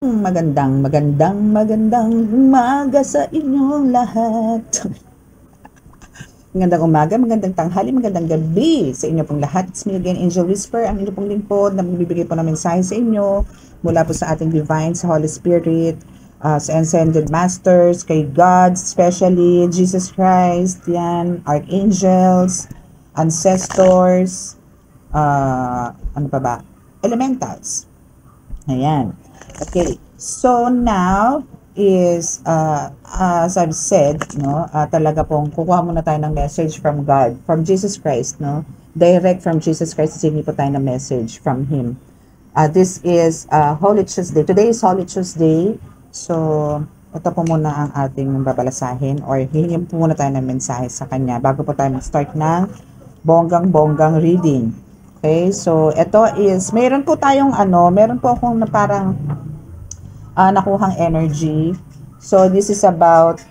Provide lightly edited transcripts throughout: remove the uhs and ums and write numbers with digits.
Magandang umaga sa inyong lahat. Magandang umaga, magandang tanghali, magandang gabi sa inyo pong lahat. It's me again, Angel Whisper, ang inyo pong lingkod na magbibigay po ng mensahe sa inyo mula po sa ating divine, sa Holy Spirit, sa Ascended Masters, kay God, especially Jesus Christ, yan, Archangels, Ancestors, ano pa ba? Elementals. Ayan. Okay. So now is as I've said, no, talaga pong kukuha muna tayo ng message from God, from Jesus Christ, no? Direct from Jesus Christ, hindi po tayo ng message from Him. This is Holy Tuesday. Today is Holy Tuesday. So, ito po muna ang ating babalasahin or hihingin po muna tayo ng mensahe sa Kanya bago po tayo mag-start ng bonggang-bonggang reading. Okay, so ito is, meron po akong na parang nakuhang energy. So this is about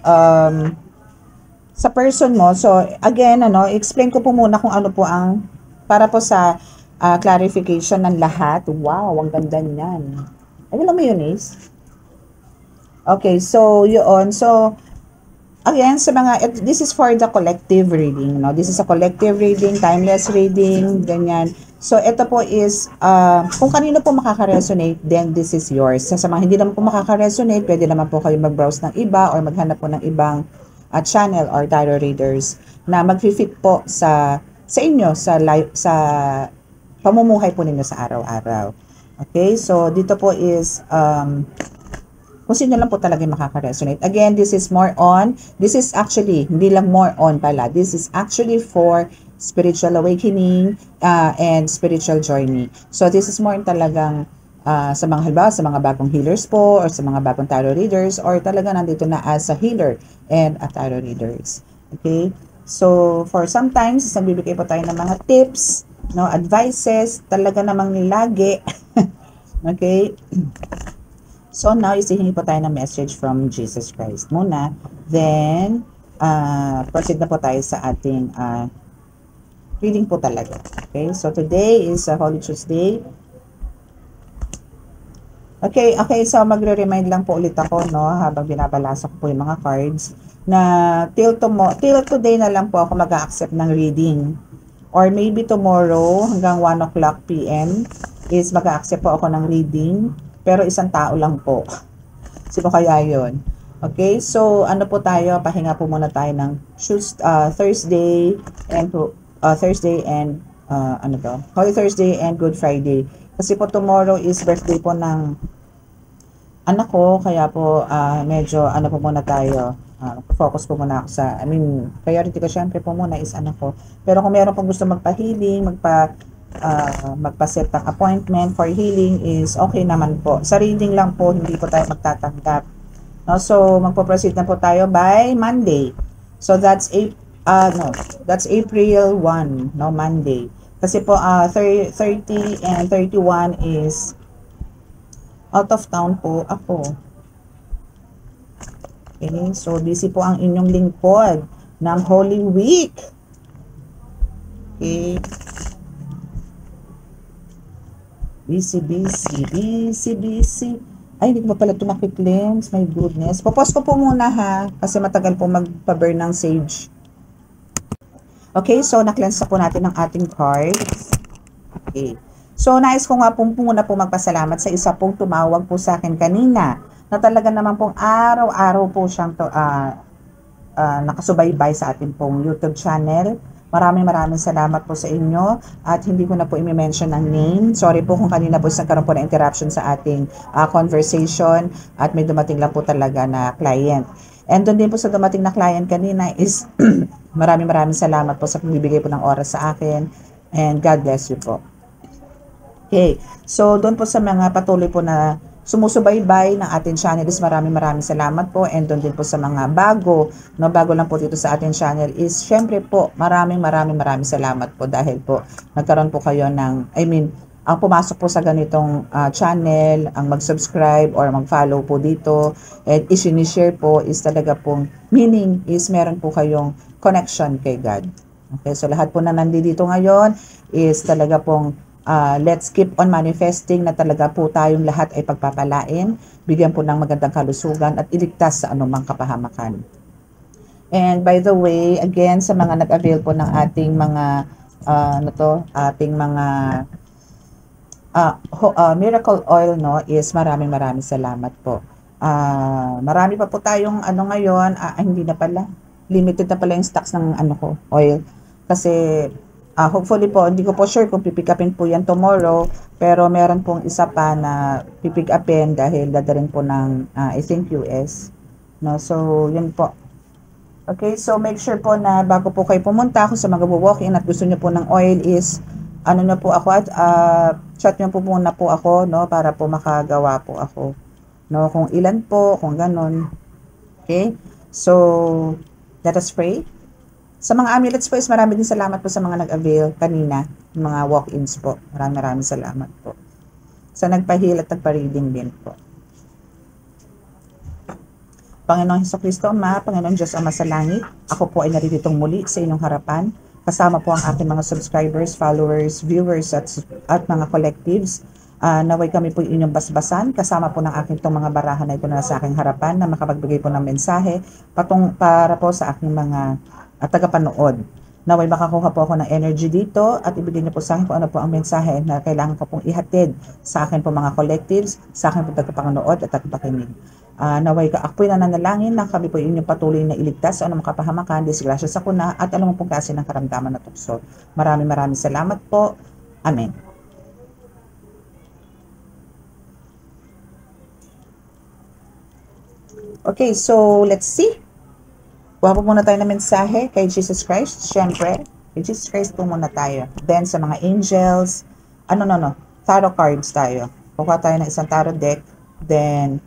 sa person mo. So again, explain ko po muna kung ano po ang para po sa clarification ng lahat. Wow, ang ganda niyan. Ay, wala mayonnaise? Okay, so yun. So again, this is for the collective reading, no? This is a collective reading, timeless reading, ganyan. So, ito po is, kung kanino po makaka-resonate, then this is yours. Sa mga hindi naman po makaka-resonate, pwede naman po kayo mag-browse ng iba or maghanap po ng ibang channel or tarot readers na mag-fit po sa inyo, sa pamumuhay po ninyo sa araw-araw. Okay, so dito po is, kung sino lang po talaga yung makaka-resonate. Again, this is actually, hindi lang more on pala. This is actually for spiritual awakening and spiritual journey. So, this is more talagang sa mga halimbawa, sa mga bagong healers po or sa mga bagong tarot readers or talaga nandito na as a healer and a tarot readers. Okay? So, for sometimes, nagbibigay po tayo ng mga tips, no, advices, talaga namang lagi. Okay? So now, isihingi po tayo ng message from Jesus Christ muna. Then, proceed na po tayo sa ating reading po talaga. Okay, so today is Holy Tuesday. Okay, so magre-remind lang po ulit ako, no, habang binabalasa ko po yung mga cards, na till today na lang po ako mag-a-accept ng reading. Or maybe tomorrow, hanggang 1 o'clock p.m. is mag-a-accept po ako ng reading. Pero isang tao lang po. Sino kaya yun? Okay, so ano po tayo? Pahinga po muna tayo ng Thursday and Holy Thursday and Good Friday. Kasi po tomorrow is birthday po ng anak ko, kaya po medyo po muna tayo. Focus po muna ako sa, priority ko syempre po muna is anak ko. Pero kung meron pong gusto magpa-healing, magpa-set ng appointment for healing is okay naman po. Sa reading lang po, hindi po tayo magtatanggap. No? So, magpo-proceed na po tayo by Monday. So, that's April 1, no, Monday. Kasi po, 30 and 31 is out of town po ako. Okay, so busy po ang inyong lingkod ng Holy Week. Okay. Busy. Ay, hindi ko pa pala tumakip-lens. My goodness. Popos ko po muna ha. Kasi matagal po magpa-burn ng sage. Okay, so na-cleanse na po natin ang ating cards. Okay. So, nais ko nga po muna po magpasalamat sa isa pong tumawag po sa akin kanina. Na talaga naman pong araw-araw po siyang nakasubaybay sa ating pong YouTube channel. Maraming salamat po sa inyo at hindi ko na po i-mention ang name. Sorry po kung kanina po nagkaroon po ng interruption sa ating conversation at may dumating lang po talaga na client. And doon din po sa dumating na client kanina is maraming salamat po sa pagbibigay po ng oras sa akin and God bless you po. Okay, so doon po sa mga patuloy po na sumusubaybay ng ating channel is maraming salamat po, and doon din po sa mga bago lang po dito sa ating channel is syempre po maraming salamat po dahil po nagkaroon po kayo ng ang pumasok po sa ganitong channel, ang mag-subscribe or mag-follow po dito and i-share po is talaga pong meaning is meron po kayong connection kay God. Okay, so lahat po na nandito ngayon is talaga pong Let's keep on manifesting na talaga po tayong lahat ay pagpapalain, bigyan po ng magandang kalusugan at iligtas sa anumang kapahamakan. And by the way, again, sa mga nag-avail po ng ating mga, ating mga miracle oil, no, is maraming salamat po. Marami pa po tayong ngayon, hindi na pala, limited na pala yung stocks ng ko, oil. Kasi hopefully po, hindi ko po sure kung pipick upin po yan tomorrow, pero meron pong isa pa na pipick upin dahil dadaling po ng, I think US. No, so yun po. Okay, so make sure po na bago po kayo pumunta, kung sa mga walk-in at gusto nyo po ng oil is, na po ako at chat nyo po muna po ako, no, para po makagawa po ako. No, kung ilan po, kung ganun. Okay, so let us pray. Sa mga amulets po is marami din salamat po sa mga nag-avail kanina, mga walk-ins po. Maraming salamat po. Sa nagpa-heal at nagpa-reading din po. Panginoong Hesukristo, Ama, Panginoong Diyos Ama sa langit, ako po ay naririto muli sa inyong harapan. Kasama po ang aking mga subscribers, followers, viewers at mga collectives. Naway kami po inyong basbasan, kasama po ng aking itong mga barahan na ito na sa aking harapan na makapagbigay po ng mensahe para po sa aking mga tagapanood. Naway makakuha po ako ng energy dito at ibigay niyo po sa akin kung ano po ang mensahe na kailangan ko pong ihatid sa akin po mga collectives, sa akin po tagapanood at tagapakinig. Naway ako'y nananalangin na kami po inyong patuloy na iligtas sa anumang kapahamakan, disgrasya sa kuna at anumang pong klase ng karamdaman na tukso. Maraming salamat po. Amen. Okay, so let's see. Kuha po muna tayo ng mensahe kay Jesus Christ. Siyempre, kay Jesus Christ po muna tayo. Then sa mga angels, tarot cards tayo. Kuha tayo ng isang tarot deck. Then,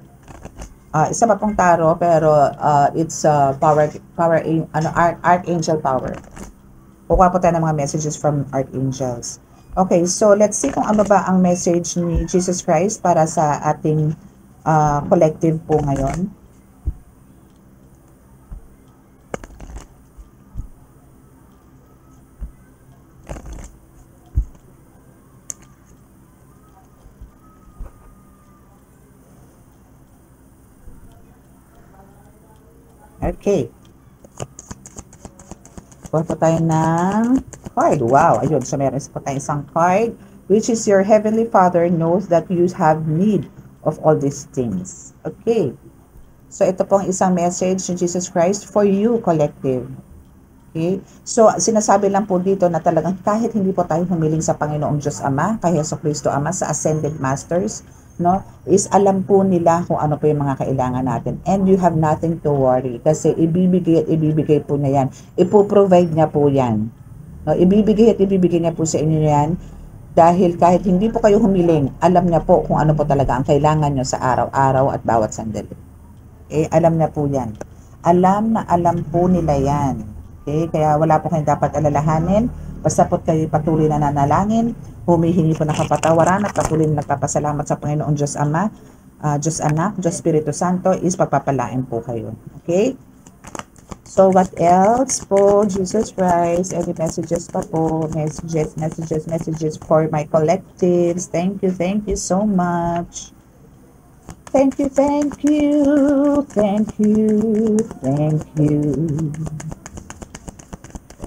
isa pa pong tarot pero it's archangel power. Kukuha po tayo ng mga messages from archangels. Okay, so let's see kung ano ba ang message ni Jesus Christ para sa ating collective po ngayon. Okay. Kuha po tayo ng card. Wow, ayun. So, meron po tayo isang card, which is your Heavenly Father knows that you have need of all these things. Okay. So, ito pong isang message ni Jesus Christ for you, collective. Okay. So, sinasabi lang po dito na talagang kahit hindi po tayo humiling sa Panginoong Diyos Ama, kay Jesucristo Ama, sa Ascended Masters, no, is alam po nila kung ano po yung mga kailangan natin. And you have nothing to worry. Kasi ibibigay po niya yan. Ipoprovide niya po yan. No, ibibigay niya po sa inyo yan. Dahil kahit hindi po kayo humiling, alam niya po kung ano po talaga ang kailangan nyo sa araw-araw at bawat sandali. Okay, alam niya po yan. Alam po nila yan. Okay, kaya wala po kayong dapat alalahanin. Basta po kayo patuloy na nanalangin, humihingi po ng kapatawaran at patuloy na nagpapasalamat sa Panginoon Diyos Ama, Diyos Anak, Diyos Espiritu Santo, is pagpapalain po kayo. Okay? So, what else po? Jesus Christ, any messages pa po? Messages for my collectives. Thank you so much. Thank you.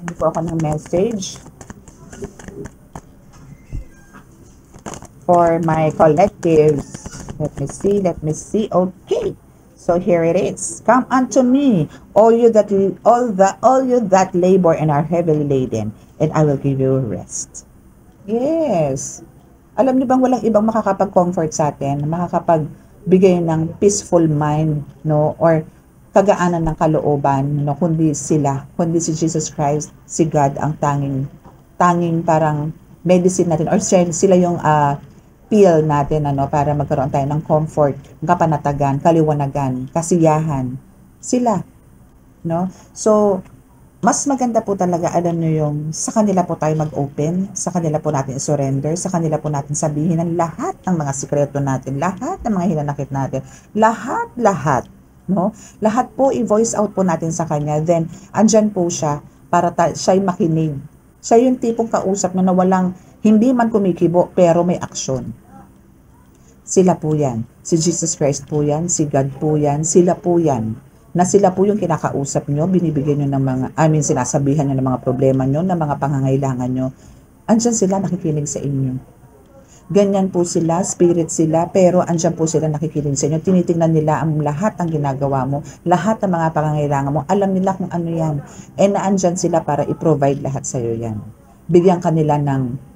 Hindi po ako ng message for my collectives. Let me see. Okay, so here it is. Come unto me, all you that labor and are heavily laden, and I will give you rest. Yes. Alam niyo bang walang ibang makakapag-comfort sa atin, makakapagbigay ng peaceful mind, no, or kagaanan ng kalooban, no, kundi si Jesus Christ, si God ang tanging parang medicine natin, or sila yung pill natin, para magkaroon tayo ng comfort, kapanatagan, kaliwanagan, kasiyahan. Sila, no? So, mas maganda po talaga, alam nyo yung sa kanila po tayo mag-open, sa kanila po natin surrender, sa kanila po natin sabihin ng lahat ng mga sikreto natin, lahat ng mga hinanakit natin, lahat. No? Lahat po i-voice out po natin sa kanya. Then, andyan po siya para siya'y makinig. Siya yung tipong kausap na walang Hindi man kumikibo, pero may aksyon. Sila po yan. Si Jesus Christ po yan, si God po yan, sila po yan. Na sila po yung kinakausap nyo, binibigyan nyo ng mga, sinasabihan nyo ng mga problema nyo, ng mga pangangailangan nyo. Andyan sila nakikinig sa inyo. Ganyan po sila, spirit sila, pero andyan po sila nakikinig sa inyo. Tinitingnan nila ang lahat ng ginagawa mo, lahat ng mga pangangailangan mo. Alam nila kung ano yan. And naandyan sila para i-provide lahat sa iyo yan. Bigyan kanila ng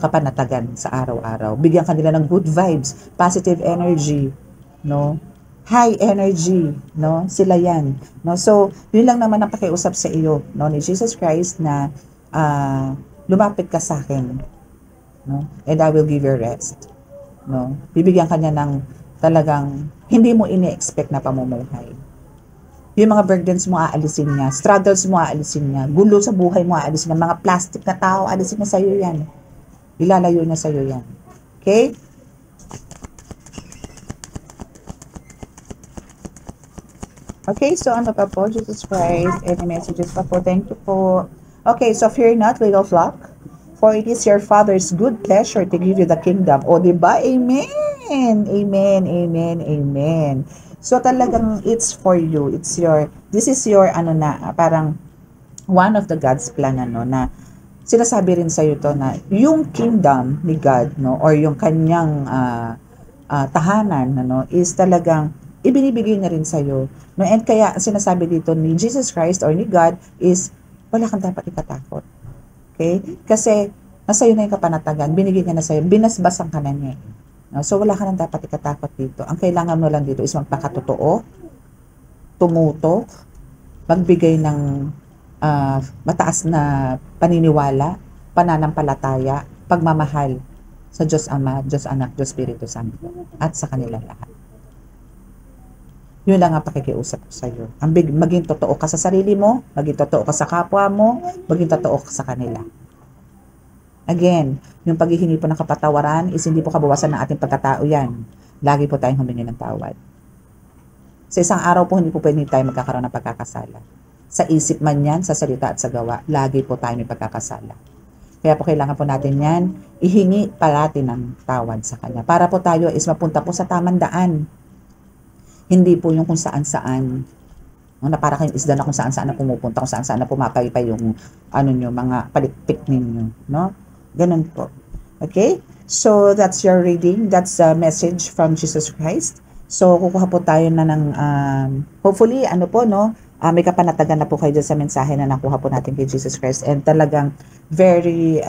kapanatagan sa araw-araw. Bigyan kanila ng good vibes, positive energy, no? High energy, no? Sila yan, no? So, yun lang naman ang pakiusap sa iyo, no, ni Jesus Christ na lumapit ka sa akin, no? And I will give you rest, no? Bibigyan ka niya ng talagang hindi mo ini-expect na pamumuhay. Yung mga burdens mo aalisin niya, struggles mo aalisin niya, gulo sa buhay mo aalisin niya, mga plastic na tao aalisin niya sa iyo yan. Ilalayo niya sa iyo yan. Okay? Okay, so ano pa po? Jesus Christ, any messages pa po? Thank you po. Okay, so fear not, little flock, for it is your Father's good pleasure to give you the kingdom. O, diba? Amen! Amen, amen, amen. So, talagang it's for you. This is your, parang one of the God's plan, na sinasabi rin sa iyo to na yung kingdom ni God, no, or yung kanyang tahanan, is talagang ibinibigay na rin sa iyo, no. And kaya sinasabi dito ni Jesus Christ or ni God is wala kang dapat ikatakot. Okay? Kasi nasa iyo na yung kapanatagan, binigay niya na sa iyo, binasbasan ka na niya. No? So wala ka nang dapat ikatakot dito. Ang kailangan mo lang dito is magpakatotoo, tumutok, magbigay ng mataas na paniniwala, pananampalataya, pagmamahal sa Diyos Ama, Diyos Anak, Diyos Espiritu Santo, at sa kanilang lahat. Yun lang ang pakikiusap ko sa iyo. Maging totoo ka sa sarili mo, maging totoo ka sa kapwa mo, maging totoo ka sa kanila. Again, yung paghihingi po ng kapatawaran is hindi po kabawasan ng ating pagkatao yan. Lagi po tayong humingi ng tawad. Sa isang araw po, hindi po pwede tayo magkakaroon ng pagkakasala. Sa isip man yan, sa salita at sa gawa, lagi po tayo may pagkakasala. Kaya po kailangan po natin yan, ihingi palati ng tawad sa Kanya. Para po tayo is mapunta po sa tamang daan. Hindi po yung kung saan-saan. Na para kayong isda na kung saan-saan na pumupunta, kung saan-saan na pumapaypay yung mga palikpik ninyo. No? Ganun po. Okay? So, that's your reading. That's a message from Jesus Christ. So, kukuha po tayo na ng, hopefully, may kapanatagan na po kayo dyan sa mensahe na nakuha po natin kay Jesus Christ. And talagang very,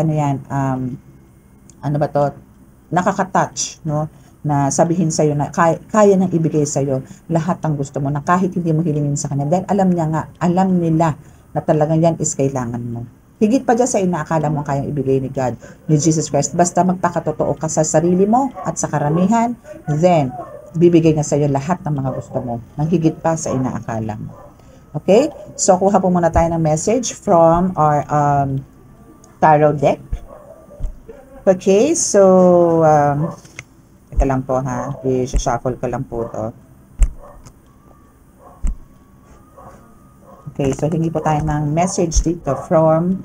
nakaka-touch, no? Na sabihin sa'yo na kaya nang ibigay sa'yo lahat ng gusto mo na kahit hindi mo hilingin sa Kanya. Dahil alam nila na talagang yan is kailangan mo. Higit pa dyan sa inaakala mo kayang ibigay ni God, ni Jesus Christ. Basta magpakatotoo ka sa sarili mo at sa karamihan, then, bibigay niya sa'yo lahat ng mga gusto mo, nang higit pa sa inaakala mo. Okay? So, kuha po muna tayo ng message from our tarot deck. Okay? So, ito lang po ha. I-shuffle ko lang po to. Okay. So, hingi po tayo ng message dito from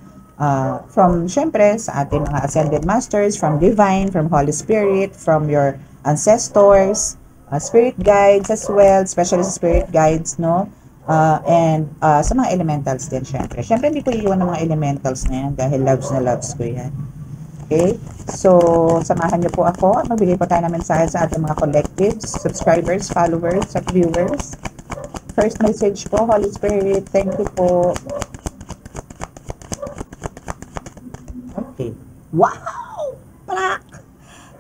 syempre, sa ating mga Ascended Masters, from Divine, from Holy Spirit, from your ancestors, Spirit Guides as well, especially sa Spirit Guides, no? And sa mga elementals din, syempre. Syempre, hindi ko iiwan ng mga elementals na yan dahil loves na loves ko yan. Okay? So, samahan niyo po ako. Magbigay po tayo ng mensahe sa ating mga collectives, subscribers, followers, at viewers. First message po, Holy Spirit, thank you po. Okay. Wow! Plak!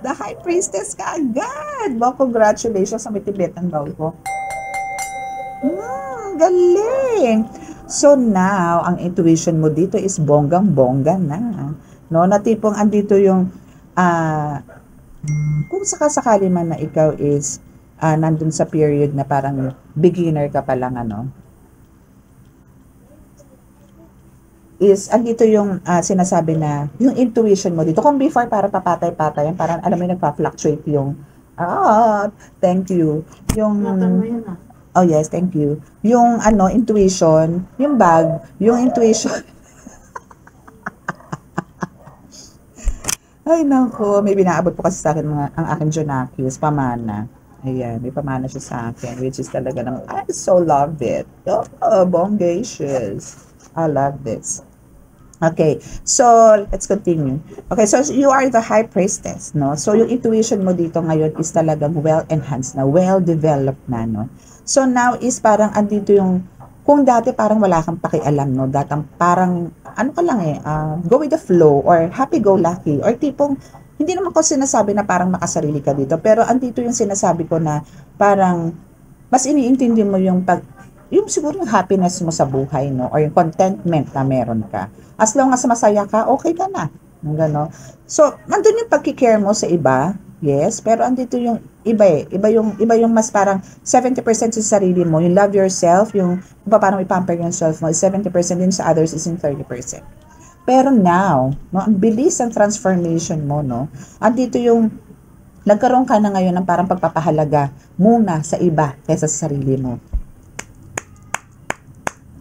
The High Priestess ka agad! Well, congratulations sa mitibetan daw ko. Galing! So now, ang intuition mo dito is bonggang-bongga na. No? Na tipong andito yung, kung sakasakali man na ikaw is nandun sa period na parang beginner ka pa lang, is andito yung sinasabi na, yung intuition mo dito. Kung before, para papatay-patay, parang alam mo yung nagpa-fluctuate yung, thank you. Yung, oh yes, thank you. Yung intuition, yung bag, yung intuition. Ay naku, may binaabot po kasi sa akin ang aking Jonakis, pamana. Ayan, may pamana siya sa akin, which is talaga naman, I so love it. Oh, bongacious. I love this. Okay, so let's continue. Okay, so you are the high priestess, no? So yung intuition mo dito ngayon is talagang well-enhanced na, well-developed na, no? So now is parang andito yung, kung dati parang wala kang pakialam, no? Datang parang, ano ka lang eh, go with the flow or happy-go-lucky or tipong, hindi naman ko sinasabi na parang makasarili ka dito, pero andito yung sinasabi ko na parang, mas iniintindi mo yung siguro yung happiness mo sa buhay, no? Or yung contentment na meron ka. As long as masaya ka, okay ka na. Yung gano. So, nandun yung pagkikare mo sa iba, yes, pero andito yung iba eh. Iba yung mas parang 70% sa sarili mo, yung love yourself, yung paano ipamper yourself mo, 70% din sa others is in 30%. Pero now, no, ang bilis ng transformation mo, no? Andito yung nagkaroon ka na ngayon ng parang pagpapahalaga muna sa iba kaysa sa sarili mo.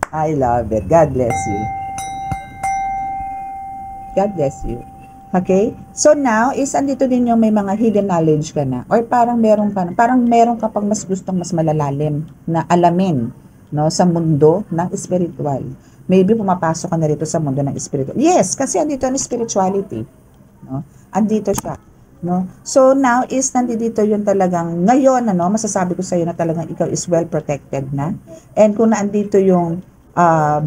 I love it. God bless you. God bless you. Okay? So now, is andito din yung may mga hidden knowledge ka na. Or parang meron ka pang mas gustong mas malalalim na alamin, no, sa mundo ng spiritual. Maybe pumapasok ka na rito sa mundo ng spiritual. Yes, kasi andito ang spirituality. No? Andito siya. No? So now is nandito yung talagang ngayon, ano, masasabi ko sa iyo na talagang ikaw is well protected na. And kung naandito yung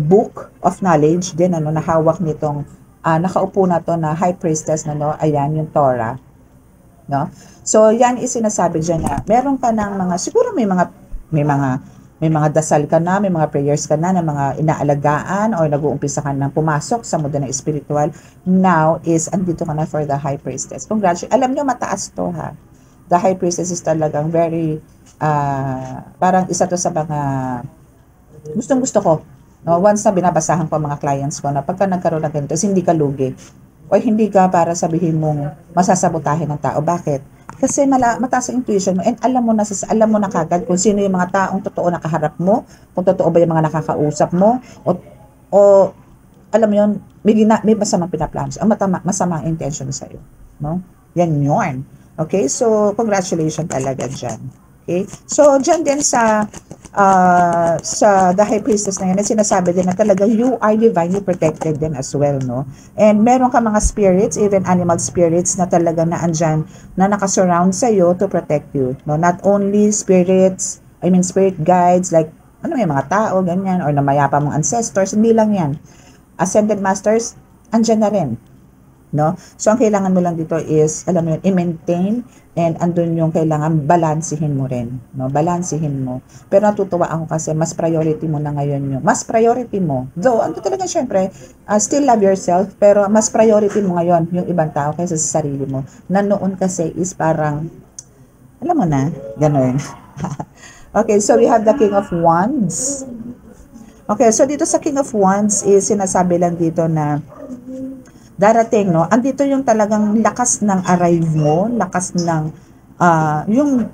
book of knowledge din, ano, na hawak nitong nakaupo na to na high priestess, no, ayan yung Torah, no. So yan is sinasabi diyan na meron ka ng mga, siguro may mga dasal ka na, may mga prayers ka na ng mga inaalagaan or nag-uumpisa ka na pumasok sa mundo ng spiritual. Now is andito ka na for the high priestess. Congratulations. Alam nyo, mataas to, ha. The high priestess is talagang very parang isa to sa mga gustong-gusto ko. No, once na binabasahan ko ang mga clients ko na pagka nagkaroon ng ganito, hindi ka lugi. O hindi ka para sabihin mong masasabotahin ng tao. Bakit? Kasi mataas ang intuition mo and alam mo na kagad kung sino yung mga taong totoo nakaharap mo, kung totoo ba yung mga nakakausap mo, o alam mo yun, may masamang pinaplano. Ang masamang intention sa iyo. No? Yan yun. Okay? So, congratulations talaga dyan. Okay? So, dyan din sa the high priestess na yan, sinasabi din na talagang you are divinely protected din as well, no? And meron ka mga spirits, even animal spirits na talagang naandyan, na nakasurround sa'yo to protect you, no? Not only spirits, spirit guides, like, may mga tao, ganyan, or namayapa mong ancestors, hindi lang yan. Ascended masters, andyan na rin. No? So, ang kailangan mo lang dito is, alam mo yun, i-maintain and andun yung kailangan balansihin mo rin. No? Balansihin mo. Pero natutuwa ako kasi mas priority mo na ngayon yung, mas priority mo. Though, ano talaga syempre, still love yourself, pero mas priority mo ngayon yung ibang tao kaysa sa sarili mo. Na noon kasi is parang, alam mo na, gano'n. Okay, so we have the King of Wands. Okay, so dito sa King of Wands is sinasabi lang dito na darating, no? Andito yung talagang lakas ng arrive mo, lakas ng yung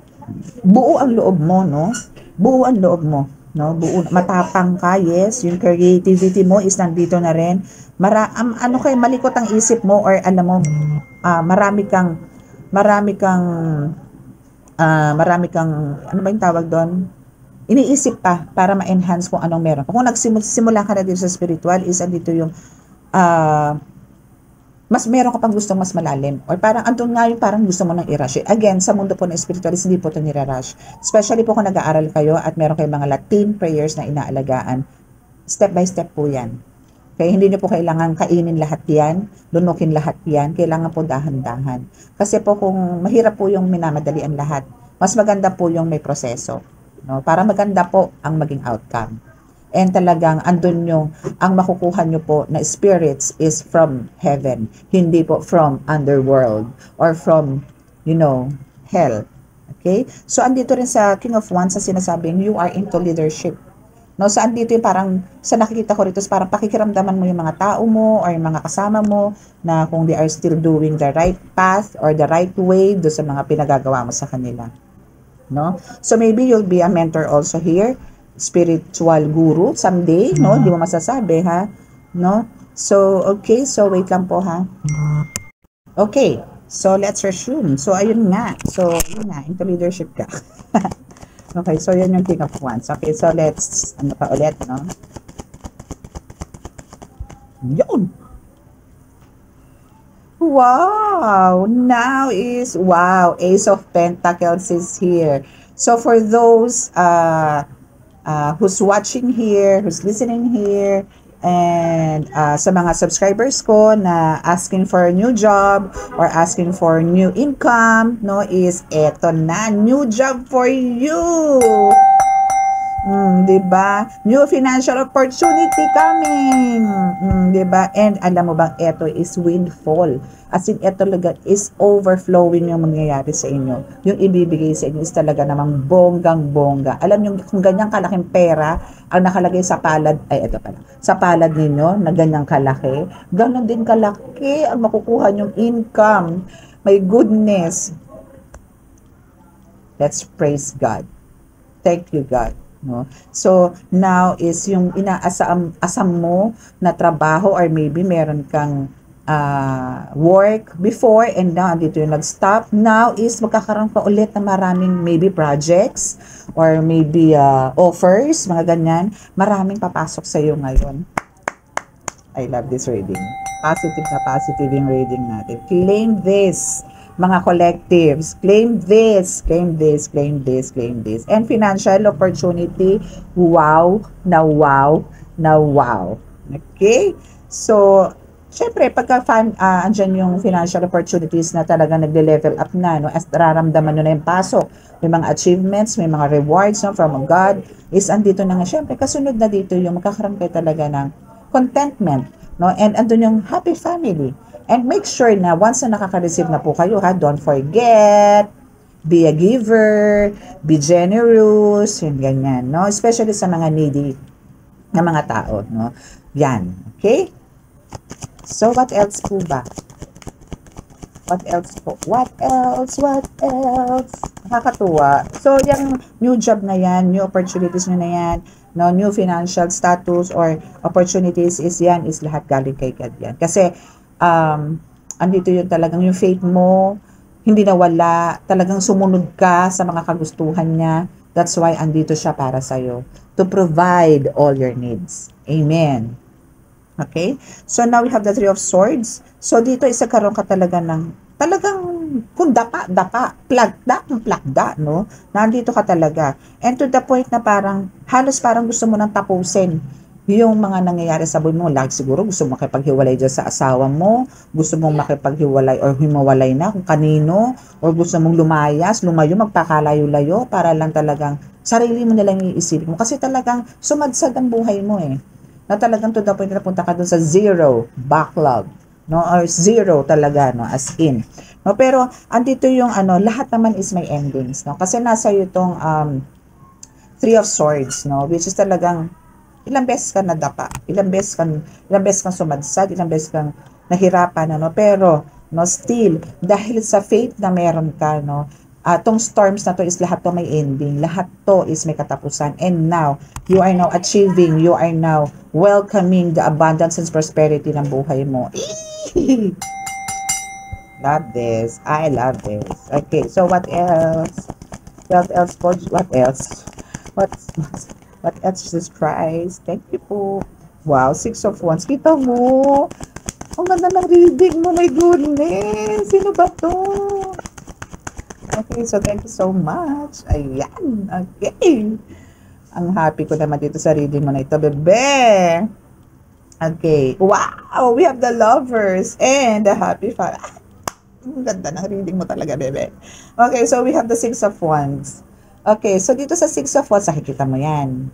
buo ang loob mo, no? Buo ang loob mo, no? Buo, matapang ka, yes. Yung creativity mo is nandito na rin. Malikot ang isip mo or alam mo, marami kang ano ba yung tawag doon? Iniisip pa para ma-enhance kung anong meron. Kung nagsimula ka na dito sa spiritual, is andito yung mas meron ka pang gustong mas malalim. Or parang andun nga yung parang gusto mo nang i-rush. Again, sa mundo po ng spiritualist, hindi po ito nire-rush. Especially po kung nag-aaral kayo at meron kayong mga Latin prayers na inaalagaan. Step by step po yan. Kaya hindi nyo po kailangan kainin lahat yan, lunukin lahat yan. Kailangan po dahan-dahan. Kasi po kung mahirap po yung minamadalian lahat, mas maganda po yung may proseso. No? Para maganda po ang maging outcome. And talagang andun yung, ang makukuha nyo po na spirits is from heaven. Hindi po from underworld or from, hell. Okay? So, andito rin sa King of Wands sa sinasabing, you are into leadership. No, so andito yung parang, sa nakikita ko rito, parang pakikiramdaman mo yung mga tao mo or yung mga kasama mo na kung they are still doing the right path or the right way do sa mga pinagagawa mo sa kanila. No? So, maybe you'll be a mentor also here, spiritual guru someday, no? Hindi mo masasabi, ha? No? So, okay. So, wait lang po, ha? Okay, so let's resume. So, ayun nga. So, yun nga, into leadership ka. Okay, so yun yung King of Wands. Okay, so let's, ano pa ulit, no? Yun! Wow! Now is, wow, Ace of Pentacles is here. So for those who's watching here, who's listening here, and sa mga subscribers ko na asking for a new job or asking for new income, no, is eto na, new job for you! 'Di ba? New financial opportunity coming. 'Di ba? And alam mo bang ito is windfall. As in, ito talaga is overflowing yung mangyayari sa inyo. Yung ibibigay sa inyo is talaga namang bonggang-bongga. Alam niyo kung ganyang kalaking pera ang nakalagay sa palad, ay ito pala, sa palad ninyo na ganyang kalaki, ganon din kalaki ang makukuha nyong income. My goodness. Let's praise God. Thank you, God. No? So, now is yung inaasam mo na trabaho or maybe meron kang work before and now andito yung nag-stop. Now is magkakaroon ka ulit na maraming maybe projects or maybe offers, mga ganyan. Maraming papasok sa iyo ngayon. I love this reading. Positive na positive yung reading natin. Claim this, mga collectives. Claim this, claim this, claim this, claim this. And financial opportunity, wow, na wow, na wow. Okay? So, syempre, pagka andyan yung financial opportunities na talaga nagle-level up na, no, as nararamdaman nyo na yung pasok, may mga achievements, may mga rewards, no, from God, is andito na nga, syempre, kasunod na dito yung magkakaroon kayo talaga ng contentment, no? And andun yung happy family. And make sure na once na nakaka-receive na po kayo, ha, don't forget, be a giver, be generous, yun ganyan, no? Especially sa mga needy na mga tao, no? Yan, okay? So, what else po ba? What else po? What else? What else? Nakakatuwa. So, yung new job na yan, new opportunities na yan, no, new financial status or opportunities is yan, is lahat galing kay God yan. Kasi, andito yung talagang yung faith mo, hindi nawala, talagang sumunod ka sa mga kagustuhan niya. That's why andito siya para sa'yo. To provide all your needs. Amen. Okay? So, now we have the Three of Swords. So, dito isa karoon ka talaga ng talagang kung dapa, plagda, no? Nandito ka talaga. And to the point na parang, halos parang gusto mo nang tapusin yung mga nangyayari sa buhay mo. Like siguro gusto mo makipaghiwalay dyan sa asawa mo, gusto mong makipaghiwalay or himawalay na kung kanino, or gusto mong lumayo, magpakalayo-layo para lang talagang sarili mo nalang iisipin mo. Kasi talagang sumadsad ang buhay mo eh. Na talagang to the point na napunta ka dun sa zero backlog, no, or zero talaga, no, as in, no. Pero andito yung ano, lahat naman is may endings, no, kasi nasa iyo tong Three of Swords, no, which is talagang ilang beses ka nadapa, ilang beses kang sumadsad, ilang beses kang nahirapan, no, pero no, still dahil sa faith na meron ka, no, tong storms na to is lahat to may ending, lahat to is may katapusan, and now you are now achieving, you are now welcoming the abundance and prosperity ng buhay mo. Love this. I love this. Okay, so what else? What else? What else? What else, Jesus Christ? Thank you po. Wow, Six of Wands. Kita mo? Ang ganda ng reading mo. My goodness. Sino ba to? Okay, so thank you so much. Ayan. Okay. Ang happy ko naman dito sa reading mo na ito, bebe. Okay. Wow! We have the Lovers and the Happy Family. Ang ganda ng reading mo talaga, bebe. Okay, so we have the Six of Wands. Okay, so dito sa Six of Wands, nakikita mo yan.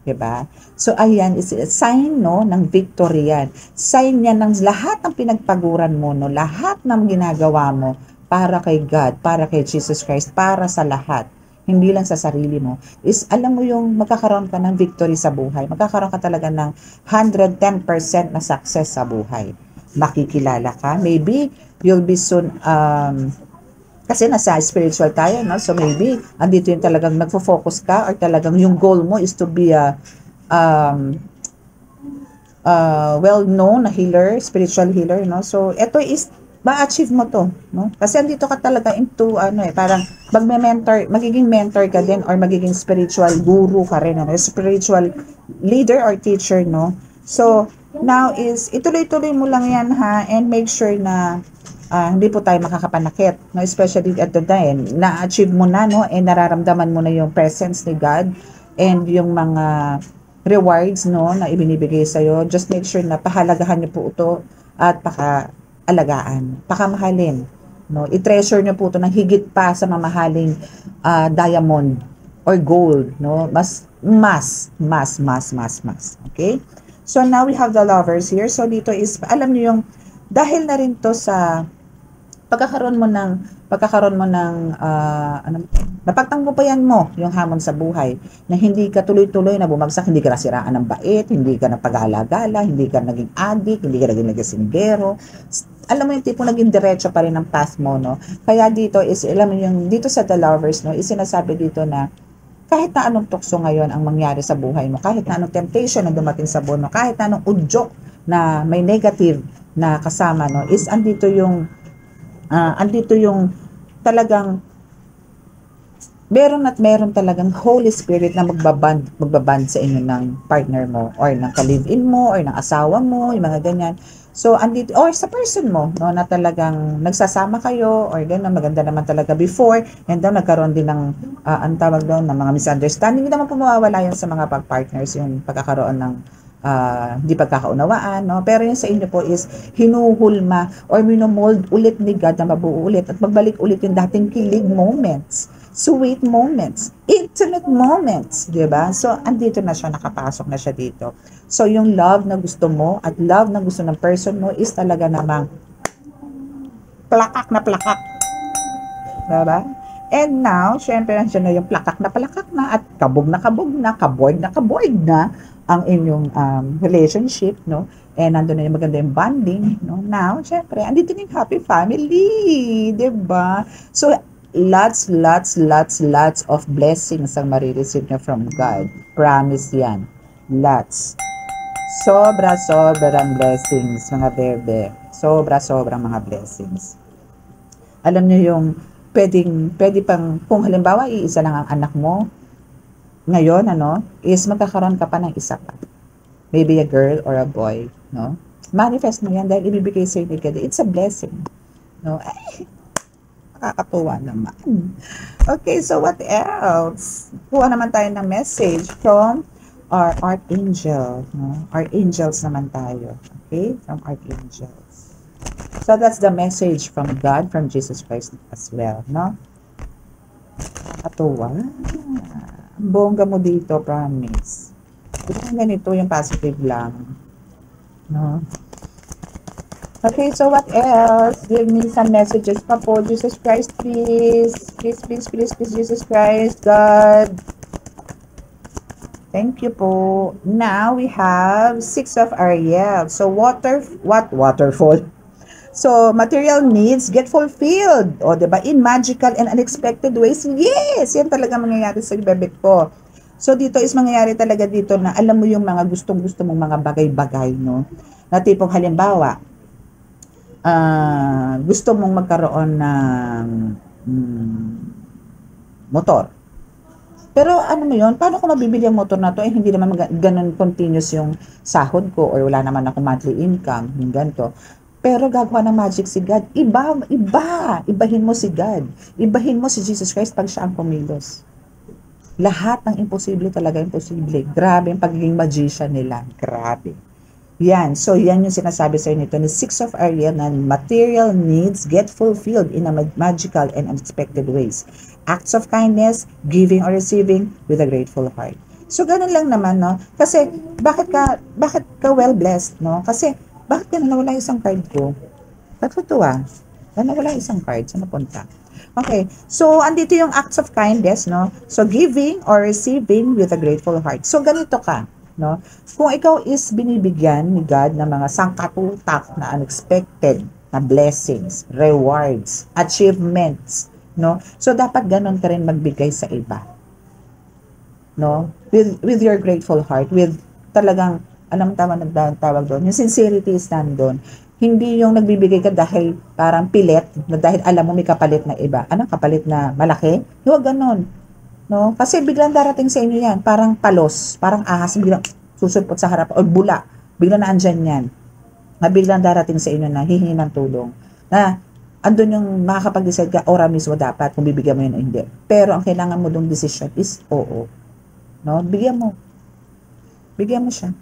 Diba? So, ayan, is a sign, no, ng victory yan. Sign yan ng lahat ng pinagpaguran mo, no, lahat ng ginagawa mo para kay God, para kay Jesus Christ, para sa lahat. Hindi lang sa sarili mo. Is, alam mo yung magkakaroon ka ng victory sa buhay. Magkakaroon ka talaga ng 110% na success sa buhay. Makikilala ka. Maybe, you'll be soon, kasi nasa spiritual tayo, no? So maybe, andito yung talagang nagfo-focus ka or talagang yung goal mo is to be a well-known na healer, spiritual healer, no? So, ito is ma-achieve mo to, no? Kasi andito ka talaga into, parang magiging mentor ka din or magiging spiritual guru ka rin, ano? Spiritual leader or teacher, no? So, now is, ituloy-tuloy mo lang yan, ha? And make sure na hindi po tayo makakapanakit, no? Especially at the time, na-achieve mo na, no? And nararamdaman mo na yung presence ni God and yung mga rewards, no, na ibinibigay sa'yo. Just make sure na pahalagahan niyo po ito at alagaan, pakamahalin, no? I-treasure niyo po ito ng higit pa sa mamahaling diamond or gold, no? Mas. Okay? So now we have the lovers here. So dito is, alam niyo yung, dahil na rin to sa pagkakaroon mo ng napagtagumpayan mo yung hamon sa buhay, na hindi ka tuloy-tuloy na bumagsak, hindi ka nasiraan ng bait, hindi ka napag-alagala, hindi ka naging addict, hindi ka naging nagasinggero. Alam mo yung tipo naging diretso pa rin ang path mo, no? Kaya dito is, alam mo yung, dito sa The Lovers, no, is sinasabi dito na kahit na anong tukso ngayon ang mangyari sa buhay mo, kahit na anong temptation na dumating sa buhay mo, kahit na anong udyok na may negative na kasama, no, is andito yung talagang meron talagang Holy Spirit na magbaband sa inyo ng partner mo or ng ka-live-in mo or ng asawa mo, yung mga ganyan. So, andito, or sa person mo, no, na talagang nagsasama kayo or gano'n, maganda naman talaga before, and then nagkaroon din ng, ang tawag doon, ng mga misunderstanding. Hindi naman po mawawala yan sa mga partners, yung pagkakaroon ng hindi pagkakaunawaan, no? Pero yung sa inyo po is hinuhulma or minomold ulit ni God na mabuo ulit at magbalik ulit yung dating kilig moments, sweet moments, intimate moments, di ba? So, andito na siya, nakapasok na siya dito. So, yung love na gusto mo at love na gusto ng person mo is talaga namang plakak na plakak. Diba? And now, syempre, nandiyan na yung plakak na at kabog na kaboy na ang inyong relationship, no? And nandun na yung maganda yung bonding, no? Now, syempre, andito na yung happy family, diba? So, lots of blessings ang marireceive nyo from God. Promise yan. Lots. Sobrang blessings, mga bebe. Sobrang mga blessings. Alam nyo yung pwede pang, kung halimbawa, iisa lang ang anak mo, ngayon, is magkakaroon ka pa ng isa pa. Maybe a girl or a boy, no? Manifest mo yan dahil ibibigay sa'yo ni God. It's a blessing, no? Ay, nakakatuwa naman. Okay, so what else? Kuha naman tayo ng message from our archangel, no? Archangels naman tayo, okay? From archangels. So that's the message from God, from Jesus Christ as well, no? Nakakatuwa. Bongga mo dito, promise. Kung ganito yung positive lang, no? Okay, so what else? Give me some messages pa po. Jesus Christ, please. Please, Jesus Christ, God. Thank you po. Now, we have 6 of Ariel. So, waterfall? So, material needs get fulfilled. O, diba? In magical and unexpected ways. Yes! Yan talaga mangyayari sa bebek ko. So, dito is mangyayari talaga dito na alam mo yung mga gustong-gusto mong mga bagay-bagay, no? Na tipong halimbawa, gusto mong magkaroon ng motor. Pero ano mo yun, paano ko mabibili ang motor na to? Hindi naman ganun continuous yung sahod ko or wala naman ako monthly income, yung ganito. Pero gagawa ng magic si God. Ibahin mo si God. Ibahin mo si Jesus Christ pag siya ang kumilos. Lahat ng imposible talaga imposible. Grabe yung pagiging magician nila. Grabe. Yan. So, yan yung sinasabi sa nito ni 6 of Ariel na material needs get fulfilled in a magical and unexpected ways. Acts of kindness, giving or receiving with a grateful heart. So, ganun lang naman, no? Kasi, bakit ka well-blessed, no? Kasi, bakit ka nawala isang card ko? Natutuwa. Nawala isang card. Saan napunta? Okay. So, andito yung acts of kindness, no? So, giving or receiving with a grateful heart. So, ganito ka, no? Kung ikaw is binibigyan ni God ng mga sangkatutak na unexpected na blessings, rewards, achievements, no? So, dapat ganun ka rin magbigay sa iba. No? With your grateful heart, with talagang, anong tawag doon? Yung sincerity is nandun. Hindi yung nagbibigay ka dahil parang pilit, na dahil alam mo may kapalit na iba. Ano, kapalit na malaki? Huwag ganun. No? Kasi biglang darating sa inyo yan, parang palos, parang ahas, biglang susulpot sa harap, o bula, biglang naandyan yan. Na biglang darating sa inyo na hihingi ng tulong. Na andun yung makakapag-decide ka, ora mismo dapat kung bibigyan mo yun o hindi. Pero ang kailangan mo dong decision is oo. No? Bigyan mo. Bigyan mo siya.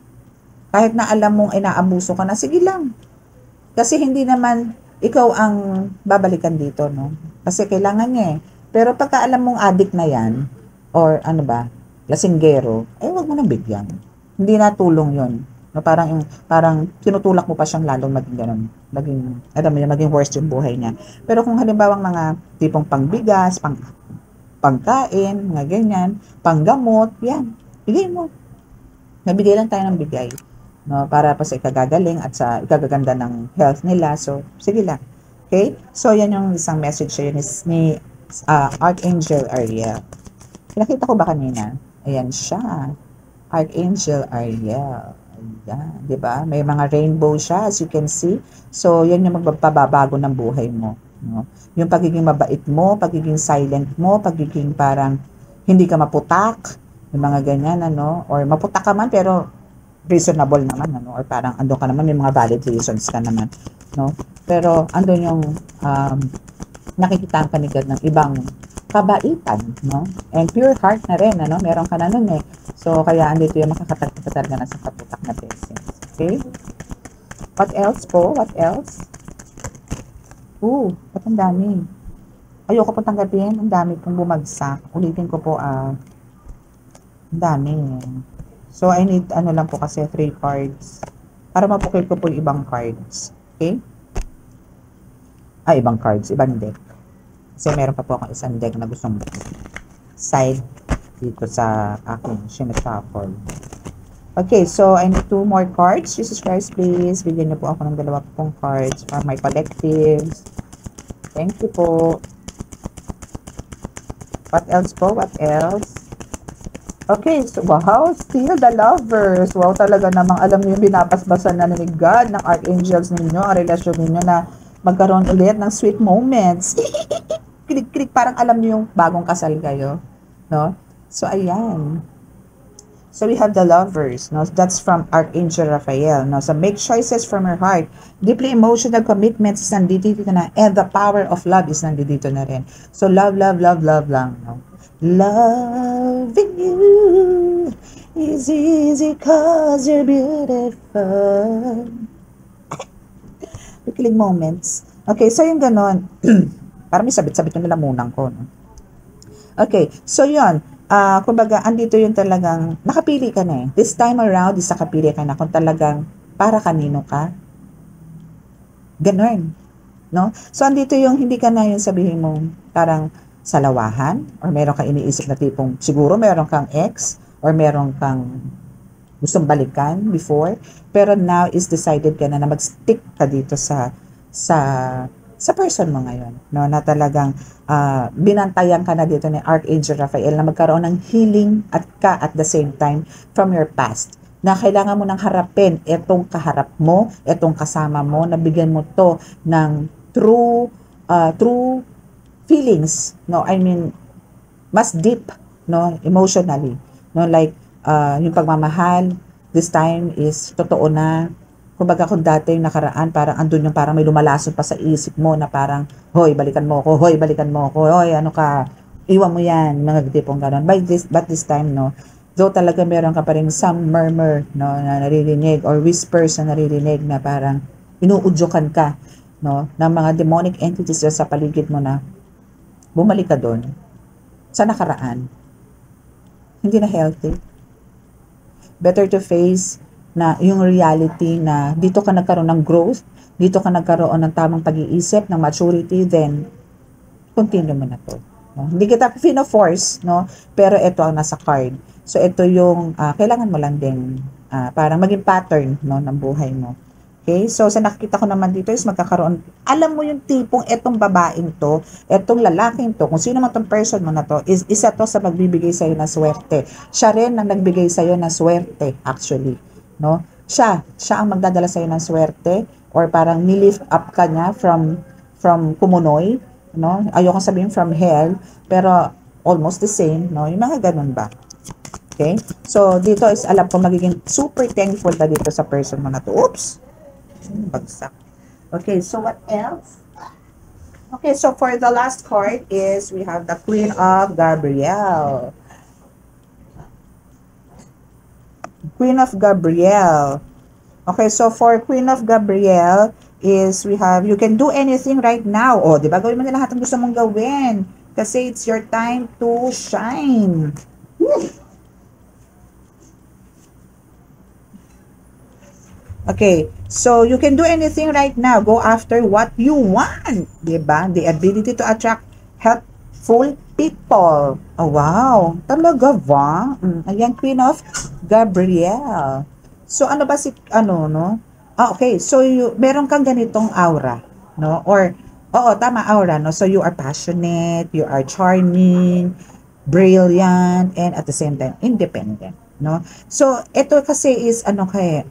Kahit na alam mong inaabuso ka na, sige lang. Kasi hindi naman ikaw ang babalikan dito, no? Kasi kailangan niya eh. Pero pagka alam mong addict na yan, or ano ba, lasinggero, wag mo nang bigyan. Hindi na tulong yun. No, parang tinutulak mo pa siyang lalong maging ganun. Alam mo yun, maging worse yung buhay niya. Pero kung halimbawang mga tipong pangbigas, pangkain, mga ganyan, panggamot, yan, bigay mo. Nabigay lang tayo ng bigay. No, para pa sa ikagagaling at sa ikagaganda ng health nila. So, sige lang. Okay? So, yan yung isang message yun is ni Archangel Ariel. Pinakita ko ba kanina? Ayan siya. Archangel Ariel. Ayan. Diba? May mga rainbow siya as you can see. So, yan yung magpapabago ng buhay mo. No? Yung pagiging mabait mo, pagiging silent mo, pagiging parang hindi ka maputak, yung mga ganyan, ano, or maputak ka man pero reasonable naman, ano, or parang ando ka naman, may mga valid reasons ka naman, no? Pero andun yung nakikita ka nigad ng ibang kabaitan, no? And pure heart na rin, ano? Meron ka na nun eh. So, kaya andito yung makakatagpatar na sa kaputak na blessings. Okay? What else po? What else? Ba't ang dami? Ayoko po tanggapin. Ang dami pong bumagsak. Ulitin ko po, ang dami. So, I need, ano lang po kasi, 3 cards. Para mapukil ko po yung ibang cards. Okay? Ibang cards. Ibang deck. Kasi meron pa po akong isang deck na gustong side dito sa aking shuffle. Okay, so I need 2 more cards. Jesus Christ, please. Bigyan niyo po ako ng 2 pong cards for my collectives. Thank you po. What else po? What else? Okay, so wow, still the lovers. Wow, talaga namang alam niyo yung binabasbasan na ni God ng archangels ninyo, ang relasyon ninyo na magkaroon ulit ng sweet moments. Klik-klik, parang alam niyo yung bagong kasal kayo. No? So, ayan. So, we have the lovers. No? That's from Archangel Raphael. No? So, make choices from your heart. Deeply emotional commitments is nandito na. And the power of love is nandito na rin. So, love, love, love, love lang. No? Loving you is easy cause you're beautiful. Kikilig moments. Okay, so yung ganon. Parang may sabit-sabit yung nilamunan ko. No? Okay, so yun. Kumbaga, andito yung talagang, nakapili ka na eh. This time around, nakapili ka na kung talagang para kanino ka. Ganon. No? So, andito yung hindi ka na yung sabihin mo parang salawahan, or meron kang iniisip na tipong, siguro meron kang ex, or meron kang gustong balikan before, pero now is decided ka na mag-stick ka dito sa person mo ngayon, no, na talagang binantayan ka na dito ni Archangel Raphael na magkaroon ng healing at the same time from your past, na kailangan mo nang harapin etong kaharap mo, etong kasama mo, na bigyan mo to ng true feelings, no, I mean mas deep, no, emotionally, no, like yung pagmamahal this time is totoo na. Kumbaga kung dati yung nakaraan, parang andun yung parang may lumalason pa sa isip mo na parang, hoy, balikan mo ako, hoy, balikan mo ako, hoy, ano ka, iwan mo yan, mga tipong gano'n. But this time, no, though talaga meron ka pa rin some murmur, no, na naririnig, or whispers na naririnig na parang inuudyokan ka, no, ng mga demonic entities sa paligid mo na bumalik ka doon sa nakaraan. Hindi na healthy. Better to face na yung reality na dito ka nagkaroon ng growth, dito ka nagkaroon ng tamang pag-iisip, ng maturity, then continue mo na to. No? Hindi kita fino-force, no? Pero ito ang nasa card. So ito yung kailangan mo lang din parang maging pattern, no, ng buhay mo. Okay? So sa nakikita ko naman dito is magkakaroon, alam mo yung tipong etong babaeng to, etong lalaking to, kung sino man tong person mo na to, is isa to sa magbibigay sa'yo ng swerte. Siya rin ang nagbigay sa'yo ng swerte, actually. No? Siya ang magdadala sa'yo ng swerte, or parang nilift up ka niya from kumunoy, no? Ayoko sabihin from hell, pero almost the same, no? Yung mga ganun ba? Okay? So, dito is alam ko magiging super thankful ka dito sa person mo na to. Oops! Bagsak. Okay, so what else? Okay, so for the last card is we have the Queen of Gabriel. Queen of Gabriel. Okay, so for Queen of Gabriel is we have, you can do anything right now. O, di ba? Gawin mo na lahat ng gusto mong gawin. Kasi it's your time to shine. Woo! Okay, so you can do anything right now. Go after what you want. Diba? The ability to attract helpful people. Oh, wow. Talaga ba? Ayan, Queen of Gabriel. So, ano ba si, ano, no? Okay. So, meron kang ganitong aura, no? Or, oo, tama, aura, no? So, you are passionate, you are charming, brilliant, and at the same time, independent, no? So, ito kasi is, ano kaya,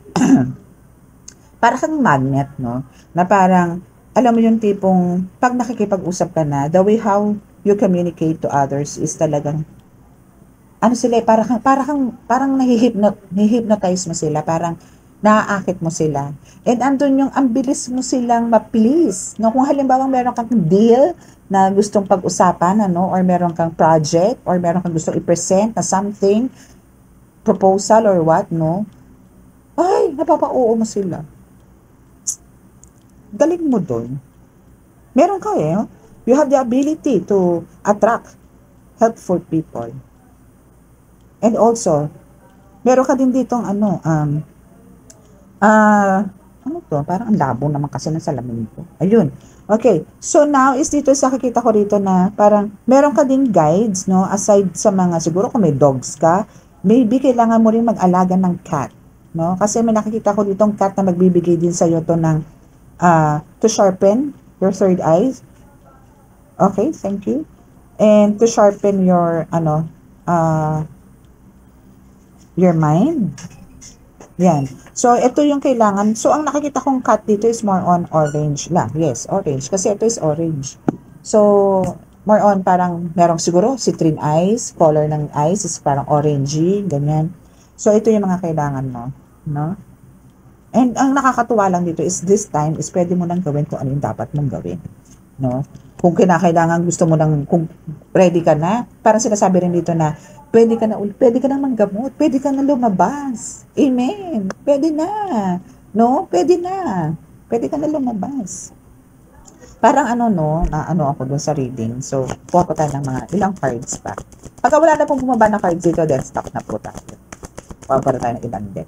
para kang magnet, no? Na parang, alam mo yung tipong, pag nakikipag-usap ka na, the way how you communicate to others is talagang, ano sila, parang nahihypnotize mo sila, parang naaakit mo sila. And andun yung, ang bilis mo silang ma-please, no? Kung halimbawa meron kang deal na gustong pag-usapan, ano, or meron kang project, or meron kang gustong i-present na something, proposal or what, no? Ay, napapa-oo mo sila. Galing mo doon. Meron ka eh. You have the ability to attract helpful people. And also, meron ka din ditong ano, ano to? Parang ang labo naman kasi ng salamin ko. Ayun. Okay. So now is dito sa nakikita ko rito na parang meron ka din guides, no? Aside sa mga, siguro kung may dogs ka, maybe kailangan mo rin mag-alaga ng cat, no? Kasi may nakikita ko ditong cat na magbibigay din sa'yo to ng to sharpen your third eye. Okay, thank you. And to sharpen your, your mind. Yan. So, ito yung kailangan. So, ang nakikita kong cut dito is more on orange lang. Yes, orange. Kasi ito is orange. So, more on parang merong siguro citrine eyes. Color ng eyes is parang orangey. Ganyan. So, ito yung mga kailangan mo. No? And ang nakakatuwa lang dito is this time is pwede mo nang gawin kung ano yung dapat mong gawin. No? Kung kinakailangan gusto mo nang, kung ready ka na, parang sinasabi rin dito na pwede ka na manggamot, pwede ka na lumabas. Amen. Pwede na. No? Pwede na. Pwede ka na lumabas. Parang ano no, na ano ako dun sa reading. So, kuha ko tayo ng mga ilang cards pa. Pagka wala na pong bumaba na cards dito, then stop na po tayo. Kuha pa tayo ng ibang deck.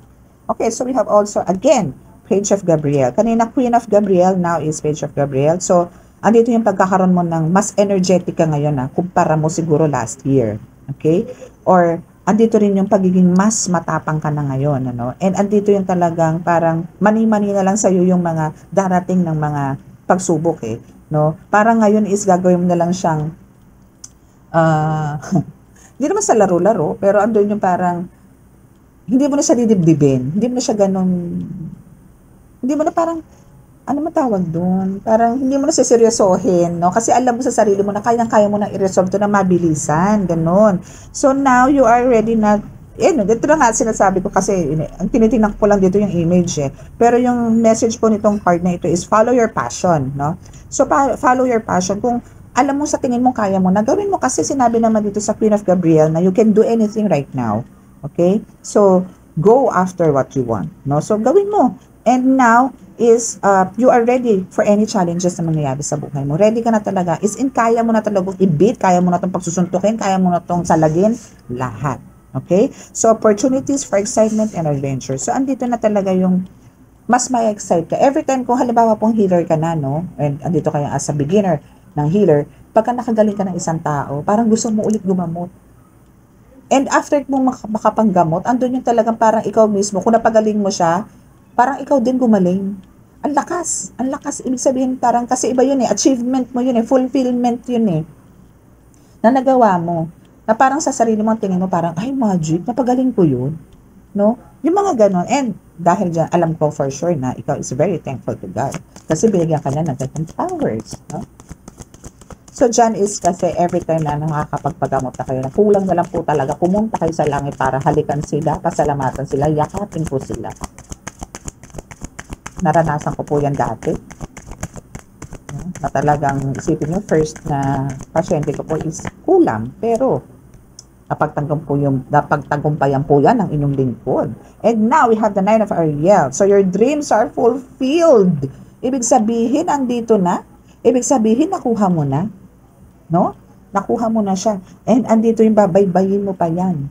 Okay, so we have also, again, Page of Gabriel. Kanina, Queen of Gabriel, now is Page of Gabriel. So, andito yung pagkakaroon mo ng mas energetic ka ngayon kumpara mo siguro last year. Okay? Or, andito rin yung pagiging mas matapang ka na ngayon. Ano? And andito yung talagang parang mani-mani na lang sa'yo yung mga darating ng mga pagsubok eh. No? Parang ngayon is gagawin mo na lang siyang, hindi naman sa laro-laro, pero andun yung parang, hindi mo na siya didibdibin. Hindi mo na siya ganun, hindi mo na parang, ano matawag doon? Parang hindi mo na siya seryosohin, no? Kasi alam mo sa sarili mo na kaya mo na i-resolve to na mabilisan, ganun. So now, you are ready na, dito na nga sinasabi ko kasi, ang tinitingnan ko lang dito yung image eh. Pero yung message po nitong card na ito is follow your passion, no? So, follow your passion. Kung alam mo sa tingin mo kaya mo na, gawin mo kasi sinabi naman dito sa Queen of Gabriel na you can do anything right now. Okay? So, go after what you want. No? So, gawin mo. And now, is you are ready for any challenges na mangyayari sa buhay mo. Ready ka na talaga. Is in kaya mo na talaga i-beat, kaya mo na itong pagsusuntukin, kaya mo na itong salagin, lahat. Okay? So, opportunities for excitement and adventure. So, andito na talaga yung mas may excite ka. Every time, kung halimbawa pong healer ka na, no? And andito kaya as a beginner ng healer, pagka nakagaling ka ng isang tao, parang gusto mo ulit gumamot. And after mo makapanggamot, andun yung talagang parang ikaw mismo, kung napagaling mo siya, parang ikaw din gumaling. Ang lakas. Ang lakas. Ibig sabihin parang, kasi iba yun eh. Achievement mo yun eh. Fulfillment yun eh. Na nagawa mo. Na parang sa sarili mo, tingin mo parang, ay magic, napagaling ko yun. No? Yung mga ganon. And dahil dyan, alam ko for sure na ikaw is very thankful to God. Kasi binigyan ka na ng ganitong powers. No? So, dyan is kasi every time na nakakapagpagamot na kayo, na kulang na lang po talaga, pumunta kayo sa langit para halikan sila, pasalamatan sila, yakapin po sila. Naranasan ko po yan dati. Na talagang isipin nyo, first na pasyente ko po is kulang, pero napagtagumpayan po yan ng inyong lingkod. And now, we have the 9 of Ariel. So, your dreams are fulfilled. Ibig sabihin, andito na. Ibig sabihin, nakuha mo na. No? Nakuha mo na siya. And andito yung babaybayin mo pa yan.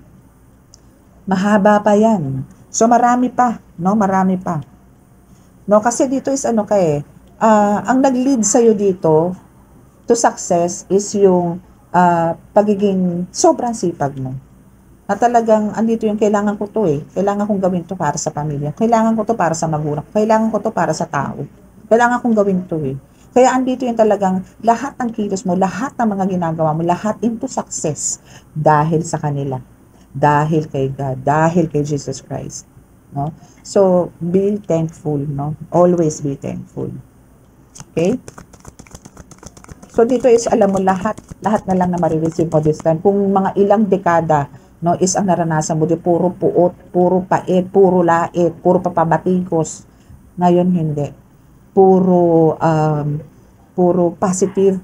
Mahaba pa yan. So, marami pa. No? Marami pa. No? Kasi dito is ang nag-lead sa'yo dito to success is yung pagiging sobrang sipag mo. Na talagang, andito yung kailangan ko to Kailangan kong gawin to para sa pamilya. Kailangan ko to para sa magulang. Kailangan ko to para sa tao. Kailangan kong gawin to Kaya andito yung talagang lahat ng kilos mo, lahat ng mga ginagawa mo, lahat into success dahil sa kanila. Dahil kay God, dahil kay Jesus Christ. No? So, be thankful, no? Always be thankful. Okay? So, dito is, alam mo, lahat na lang na marireceive mo this time. Kung mga ilang dekada, no, is ang naranasan mo, di puro puot, puro pait, puro lait, puro papabatikos. Ngayon, hindi. Puro positive,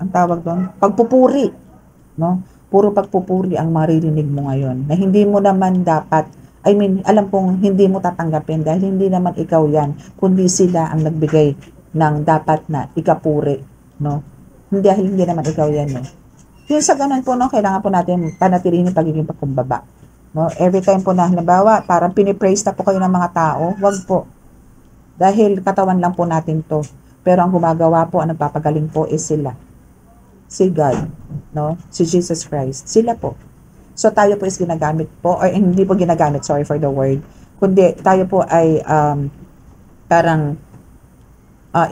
ang tawag doon, pagpupuri. No? Puro pagpupuri ang maririnig mo ngayon. Na hindi mo naman dapat, alam kong hindi mo tatanggapin dahil hindi naman ikaw yan, kundi sila ang nagbigay ng dapat na ikapuri. No? Hindi naman ikaw yan. Yung sa ganun po, no, kailangan po natin panatilihin yung pagiging pagkumbaba. No? Every time po na, halimbawa, parang pinipraise na po kayo ng mga tao, wag po. Dahil katawan lang po natin to. Pero ang gumagawa po, ang nagpapagaling po is sila. Si God. No? Si Jesus Christ. Sila po. So tayo po is ginagamit po, or hindi po ginagamit, sorry for the word, kundi tayo po ay parang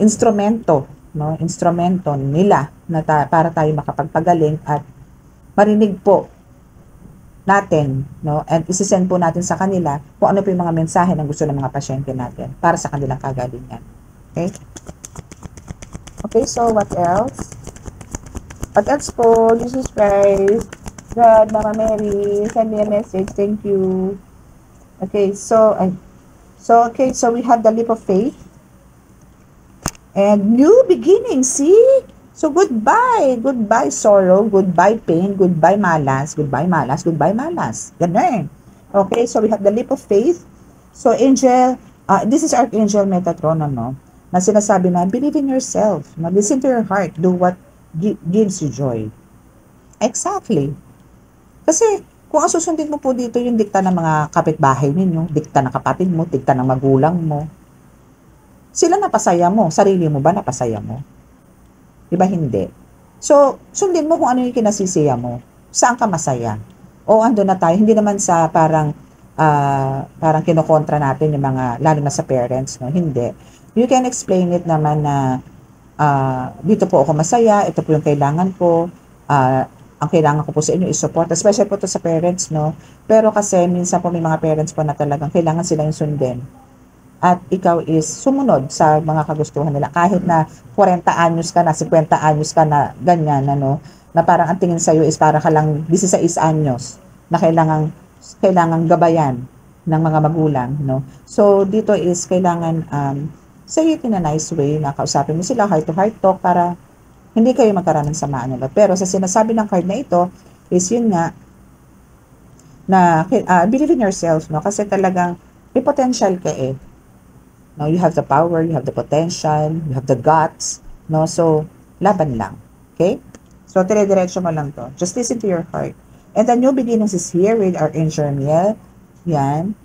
instrumento, no? Instrumento nila na para tayo makapagpagaling at marinig po natin, no? And isisend po natin sa kanila kung ano po yung mga mensahe na gusto ng mga pasyente natin para sa kanilang kagalingan. Okay? Okay, so what else? What else po? Jesus Christ, God, Mama Mary, send me a message. Thank you. Okay, so we have the leap of faith. And new beginning, see? So goodbye sorrow, goodbye pain, goodbye malas, goodbye malas, goodbye malas. Ganun. Okay, so we have the leap of faith. So angel, this is Archangel Metatron, no? Na sinasabi na, believe in yourself. No? Listen to your heart. Do what gives you joy. Exactly. Kasi kung susundin mo po dito yung dikta ng mga kapitbahay ninyo, dikta ng kapatid mo, dikta ng magulang mo, sila napasaya mo, sarili mo ba napasaya mo? Diba hindi? So, sundin mo kung ano yung kinasisiya mo. Saan ka masaya? O ando na tayo, hindi naman sa parang kinokontra natin yung mga, lalo na sa parents, no? Hindi. You can explain it naman na dito po ako masaya, ito po yung kailangan ko, ang kailangan ko po sa inyo is support, especially po to sa parents, no? Pero kasi minsan po may mga parents po na talagang kailangan sila yung sundin. At ikaw is sumunod sa mga kagustuhan nila. Kahit na 40 anyos ka na, 50 anyos ka na, ganyan, ano, na parang ang tingin sa'yo is para ka lang 16 anyos na kailangan gabayan ng mga magulang, no? So, dito is kailangan say it in a nice way, na kausapin mo sila, heart-to-heart talk, para hindi kayo magkaroon ng samaan nila. Pero sa sinasabi ng card na ito, is yun nga, na believe in yourself, no? Kasi talagang may potential ka No, you have the power, you have the potential, you have the guts, no? So, laban lang. Okay? So, dire-diretso mo lang to. Just listen to your heart. And the new beginnings is here with our Angel Miel. Yan.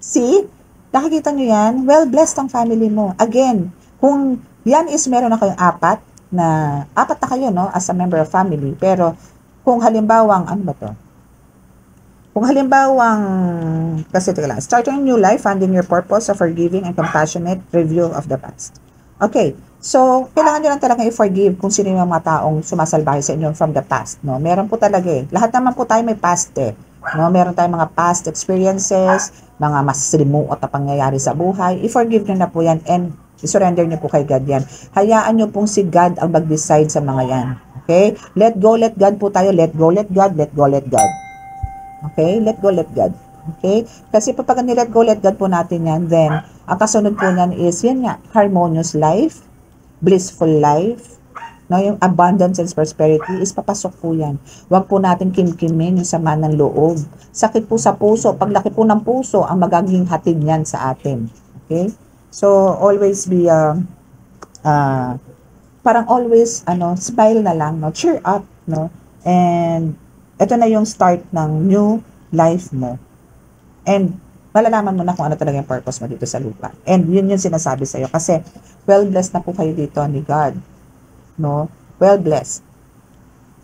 See? Nakikita nyo yan? Well, blessed ang family mo. Again, kung yan is meron na kayong apat na kayo, no? As a member of family. Pero, kung halimbawang, ano ba to? Kung halimbawang, kasi ito lang, starting a new life, finding your purpose of forgiving and compassionate review of the past. Okay, so, kailangan nyo lang talaga i-forgive kung sino yung mga taong sumasalbahe sa inyo from the past, no? Meron po talaga Lahat naman po tayo may past No, meron tayong mga past experiences, mga masalimuot na pangyayari sa buhay. I-forgive nyo na po yan and i-surrender nyo po kay God yan. Hayaan nyo pong si God ang mag-decide sa mga yan. Okay? Let go, let God po tayo. Let go, let God, let go, let God. Okay? Let go, let God. Okay? Kasi pag ni-let go, let God po natin yan, then, ang kasunod po niyan is, yan nga, harmonious life, blissful life, no, yung abundance and prosperity is papasok po yan. Huwag po natin kimkimin yung sama ng loob. Sakit po sa puso. Paglaki po ng puso, ang magaging hatid niyan sa atin. Okay? So, always be, parang always, smile na lang, no? Cheer up, no? And, ito na yung start ng new life mo. And, malalaman mo na kung ano talaga yung purpose mo dito sa lupa. And, yun yung sinasabi sa'yo. Kasi, well blessed na po kayo dito ni God. No? Well blessed.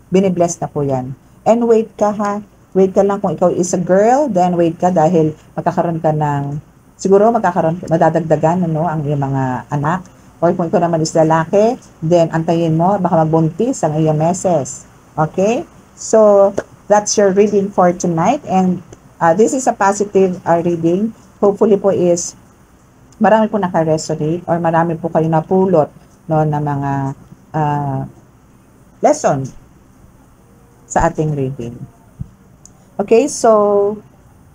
Binibless na po yan. And wait ka ha. Wait ka lang kung ikaw is a girl, then wait ka dahil magkakaroon ka ng, siguro madadagdagan, ang iyong mga anak. Or kung ikaw naman is lalaki, then antayin mo, baka magbuntis ang iyong meses. Okay? So, that's your reading for tonight. And this is a positive reading. Hopefully po is marami po naka-resonate or marami po kayo napulot, no, na mga lesson sa ating reading. Okay, so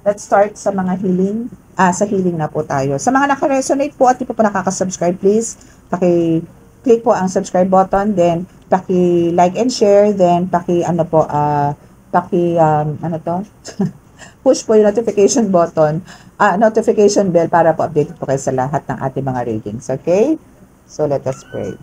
let's start sa mga healing. Sa healing na po tayo. Sa mga naka-resonate po at di po nakaka-subscribe, please, paki-click po ang subscribe button, then paki-like and share, then push po yung notification button, notification bell para po update po kayo sa lahat ng ating mga readings. Okay? So let us pray.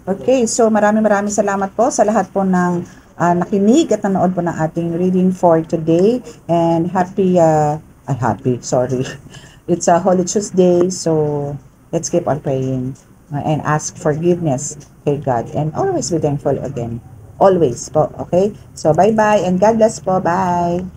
Okay, so maraming salamat po sa lahat po ng nakinig at nanood po ng ating reading for today. And sorry. It's a Holy Tuesday, so let's keep on praying and ask forgiveness kay God. And always be thankful again. Always po, okay? So bye-bye and God bless po. Bye!